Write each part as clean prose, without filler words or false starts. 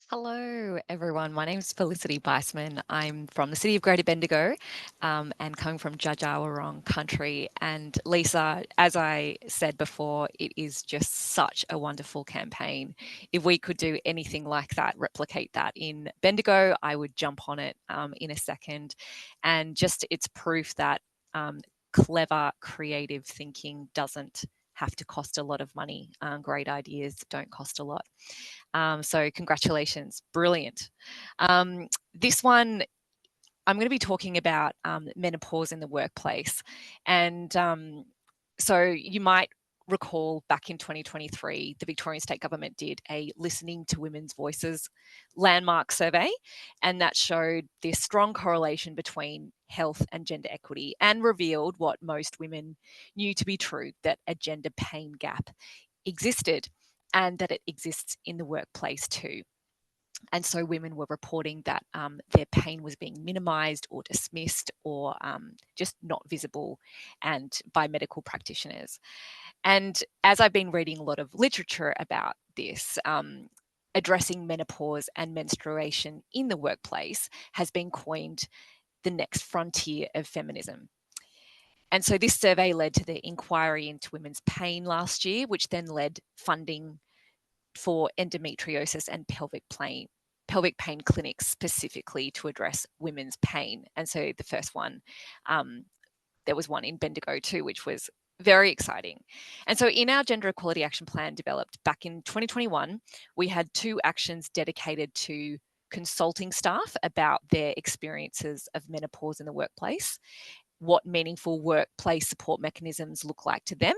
Hello, everyone. My name is Felicity Beissman. I'm from the City of Greater Bendigo and coming from Jajawarong country. And Lisa, as I said before, it is just such a wonderful campaign. If we could do anything like that, replicate that in Bendigo, I would jump on it in a second. And just it's proof that clever, creative thinking doesn't have to cost a lot of money. Great ideas don't cost a lot. So congratulations, brilliant. This one, I'm going to be talking about menopause in the workplace. And so you might recall back in 2023, the Victorian State Government did a Listening to Women's Voices landmark survey, and that showed this strong correlation between health and gender equity and revealed what most women knew to be true, that a gender pain gap existed and that it exists in the workplace too. And so women were reporting that their pain was being minimized or dismissed or just not visible and by medical practitioners. And as I've been reading a lot of literature about this, addressing menopause and menstruation in the workplace has been coined the next frontier of feminism. And so this survey led to the inquiry into women's pain last year, which then led funding for endometriosis and pelvic pain clinics specifically to address women's pain. And so the first one, there was one in Bendigo too, which was very exciting. And so in our Gender Equality Action Plan developed back in 2021, we had 2 actions dedicated to consulting staff about their experiences of menopause in the workplace, what meaningful workplace support mechanisms look like to them,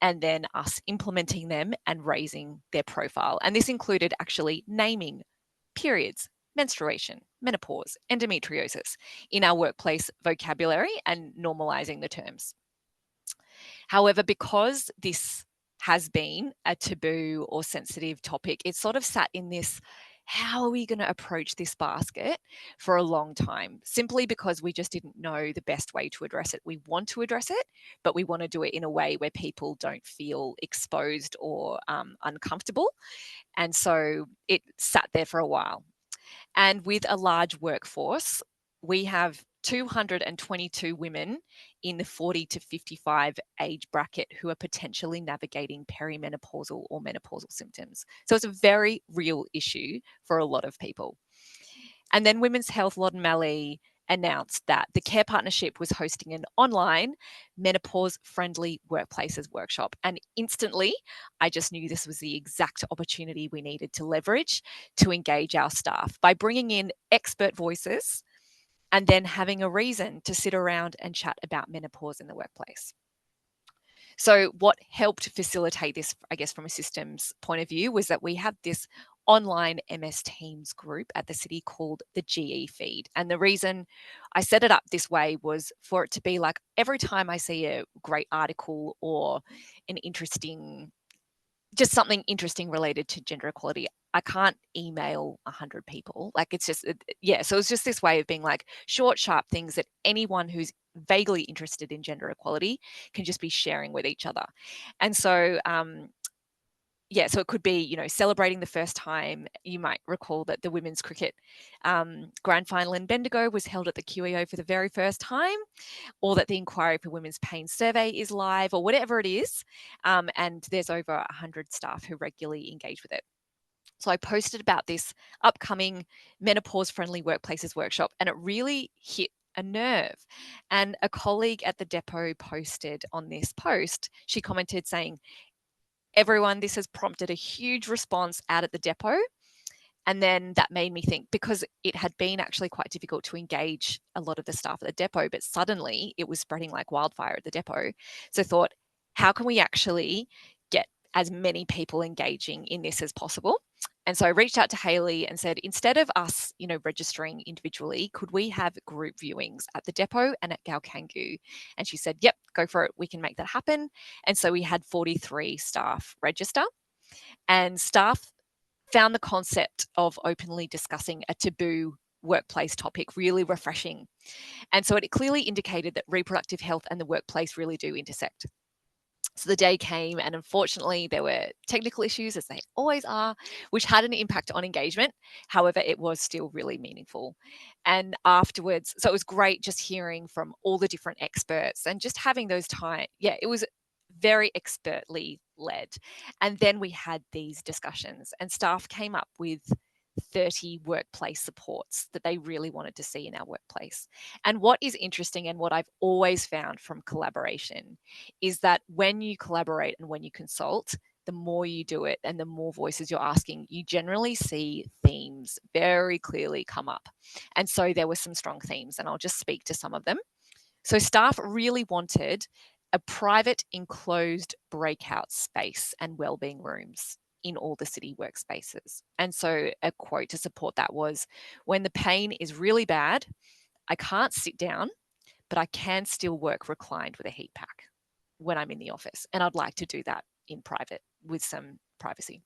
and then us implementing them and raising their profile. And this included actually naming periods, menstruation, menopause, endometriosis in our workplace vocabulary and normalizing the terms. However, because this has been a taboo or sensitive topic, it's sort of sat in this, how are we going to approach this basket for a long time, simply because we just didn't know the best way to address it. We want to address it, but we want to do it in a way where people don't feel exposed or uncomfortable. And so it sat there for a while. And with a large workforce, we have 222 women in the 40 to 55 age bracket who are potentially navigating perimenopausal or menopausal symptoms. So it's a very real issue for a lot of people. And then Women's Health Loddon Mallee announced that the Care Partnership was hosting an online menopause friendly workplaces workshop. And instantly, I just knew this was the exact opportunity we needed to leverage to engage our staff by bringing in expert voices and then having a reason to sit around and chat about menopause in the workplace. So, what helped facilitate this, I guess, from a systems point of view, was that we have this online MS Teams group at the city called the GE Feed. And the reason I set it up this way was for it to be like every time I see a great article or an interesting, just something interesting related to gender equality, I can't email 100 people. Like it's just, yeah. So it's just this way of being like short, sharp things that anyone who's vaguely interested in gender equality can just be sharing with each other. And so, yeah, so it could be, celebrating the first time. You might recall that the women's cricket grand final in Bendigo was held at the QEO for the very first time, or that the inquiry for women's pain survey is live, or whatever it is. And there's over 100 staff who regularly engage with it. So I posted about this upcoming menopause friendly workplaces workshop, and it really hit a nerve. And a colleague at the depot posted on this post, she commented saying, everyone, this has prompted a huge response out at the depot. And then that made me think, because it had been actually quite difficult to engage a lot of the staff at the depot, but suddenly it was spreading like wildfire at the depot. So I thought, how can we actually get as many people engaging in this as possible? And so I reached out to Hayley and said, instead of us, registering individually, could we have group viewings at the depot and at Galkangu? And she said, yep, go for it. We can make that happen. And so we had 43 staff register, and staff found the concept of openly discussing a taboo workplace topic really refreshing. And so it clearly indicated that reproductive health and the workplace really do intersect. So the day came, and unfortunately, there were technical issues, as they always are, which had an impact on engagement. However, it was still really meaningful. And afterwards, so it was great just hearing from all the different experts and just having those time. Yeah, it was very expertly led. And then we had these discussions, and staff came up with 30 workplace supports that they really wanted to see in our workplace. And what is interesting, and what I've always found from collaboration, is that when you collaborate and when you consult, the more you do it and the more voices you're asking, you generally see themes very clearly come up. And so there were some strong themes, and I'll just speak to some of them. So staff really wanted a private enclosed breakout space and wellbeing rooms in all the city workspaces. And so a quote to support that was, "When the pain is really bad, I can't sit down, but I can still work reclined with a heat pack when I'm in the office. And I'd like to do that in private with some privacy."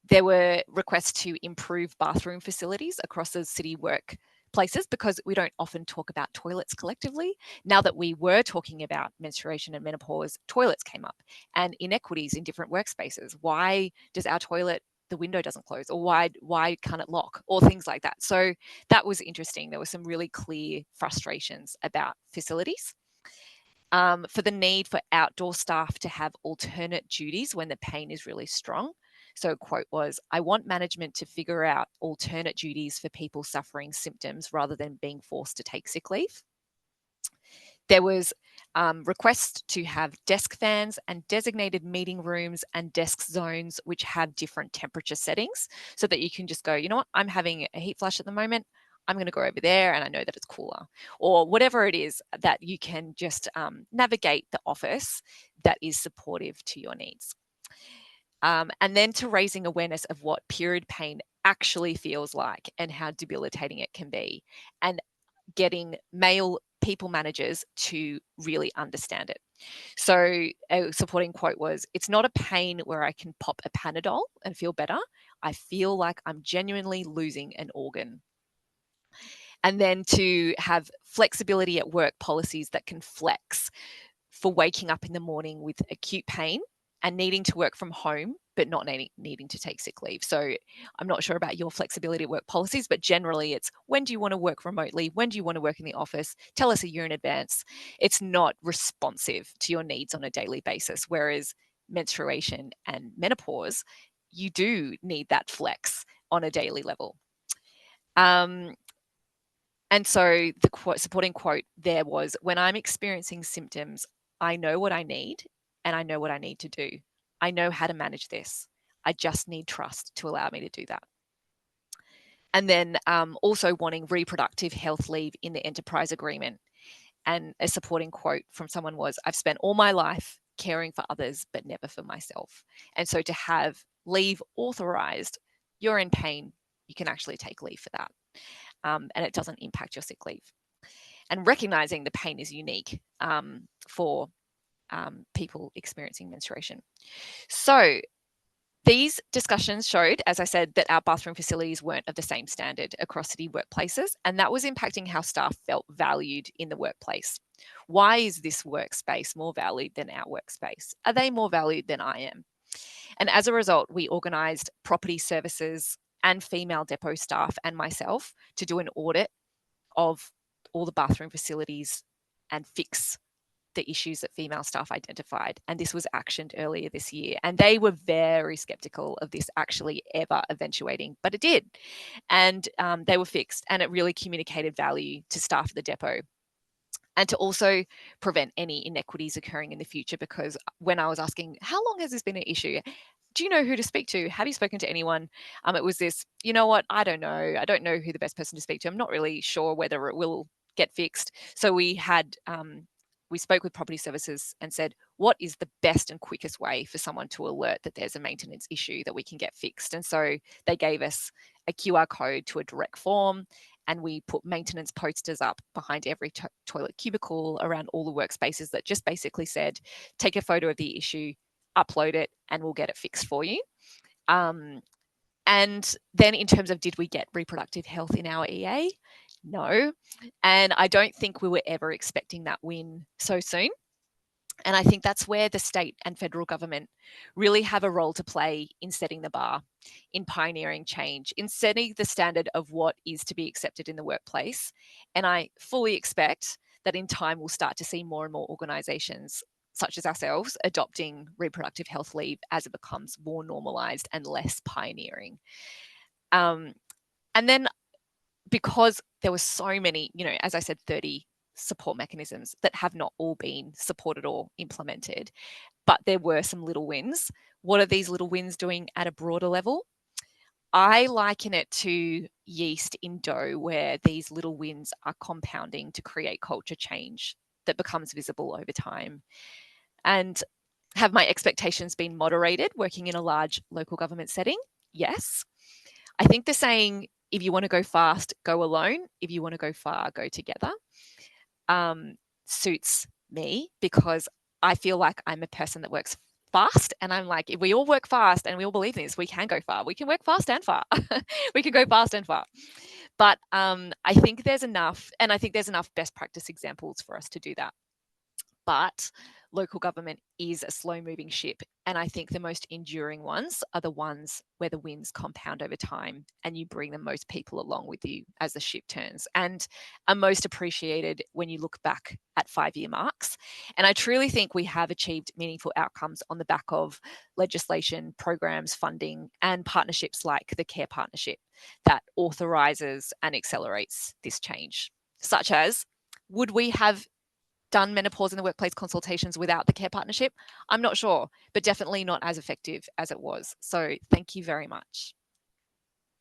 There were requests to improve bathroom facilities across the city workplaces, because we don't often talk about toilets collectively. Now that we were talking about menstruation and menopause, toilets came up, and inequities in different workspaces. Why does our toilet, the window doesn't close, or why can't it lock, or things like that? So that was interesting. There were some really clear frustrations about facilities. For the need for outdoor staff to have alternate duties when the pain is really strong. So a quote was, "I want management to figure out alternate duties for people suffering symptoms rather than being forced to take sick leave." There was requests to have desk fans and designated meeting rooms and desk zones which have different temperature settings, so that you can just go, you know what, I'm having a heat flash at the moment. I'm going to go over there and I know that it's cooler, or whatever it is, that you can just navigate the office that is supportive to your needs. And then to raising awareness of what period pain actually feels like and how debilitating it can be, and getting male people managers to really understand it. So a supporting quote was, "It's not a pain where I can pop a Panadol and feel better. I feel like I'm genuinely losing an organ." And then to have flexibility at work policies that can flex for waking up in the morning with acute pain and needing to work from home, but not needing to take sick leave. So I'm not sure about your flexibility at work policies, but generally it's, when do you want to work remotely? When do you want to work in the office? Tell us a year in advance. It's not responsive to your needs on a daily basis. Whereas menstruation and menopause, you do need that flex on a daily level. Um, and so the supporting quote there was, "When I'm experiencing symptoms, I know what I need and I know what I need to do. I know how to manage this. I just need trust to allow me to do that." And then also wanting reproductive health leave in the enterprise agreement. And a supporting quote from someone was, "I've spent all my life caring for others, but never for myself." And so to have leave authorized, you're in pain, you can actually take leave for that. And it doesn't impact your sick leave. And recognizing the pain is unique for people experiencing menstruation. So these discussions showed, as I said, that our bathroom facilities weren't of the same standard across city workplaces, and that was impacting how staff felt valued in the workplace. Why is this workspace more valued than our workspace? Are they more valued than I am? And as a result, we organised property services and female depot staff and myself to do an audit of all the bathroom facilities and fix the issues that female staff identified. And this was actioned earlier this year. And they were very skeptical of this actually ever eventuating, but it did. And they were fixed, and it really communicated value to staff at the depot. And to also prevent any inequities occurring in the future, because when I was asking, how long has this been an issue? Do you know who to speak to? Have you spoken to anyone? It was this, you know what? I don't know. I don't know who the best person to speak to. I'm not really sure whether it will get fixed. So we spoke with property services and said, what is the best and quickest way for someone to alert that there's a maintenance issue that we can get fixed? And so they gave us a QR code to a direct form, and we put maintenance posters up behind every toilet cubicle around all the workspaces that just basically said, take a photo of the issue, upload it, and we'll get it fixed for you. And then in terms of, did we get reproductive health in our EA? No. And I don't think we were ever expecting that win so soon. And I think that's where the state and federal government really have a role to play in setting the bar, in pioneering change, in setting the standard of what is to be accepted in the workplace. And I fully expect that in time we'll start to see more and more organisations such as ourselves adopting reproductive health leave as it becomes more normalised and less pioneering. And then because there were so many, as I said, 30 support mechanisms that have not all been supported or implemented, but there were some little wins. What are these little wins doing at a broader level? I liken it to yeast in dough, where these little wins are compounding to create culture change that becomes visible over time. And have my expectations been moderated working in a large local government setting? Yes. I think the saying, if you want to go fast, go alone. If you want to go far, go together, suits me, because I feel like I'm a person that works fast. And I'm like, if we all work fast and we all believe in this, we can go far. We can work fast and far. We can go fast and far. But I think there's enough, and I think there's enough best practice examples for us to do that. But local government is a slow moving ship. And I think the most enduring ones are the ones where the winds compound over time and you bring the most people along with you as the ship turns, and are most appreciated when you look back at 5-year marks. And I truly think we have achieved meaningful outcomes on the back of legislation, programs, funding, and partnerships like the Care Partnership that authorises and accelerates this change, such as, would we have done menopause in the workplace consultations without the Care Partnership? I'm not sure, but definitely not as effective as it was. So thank you very much.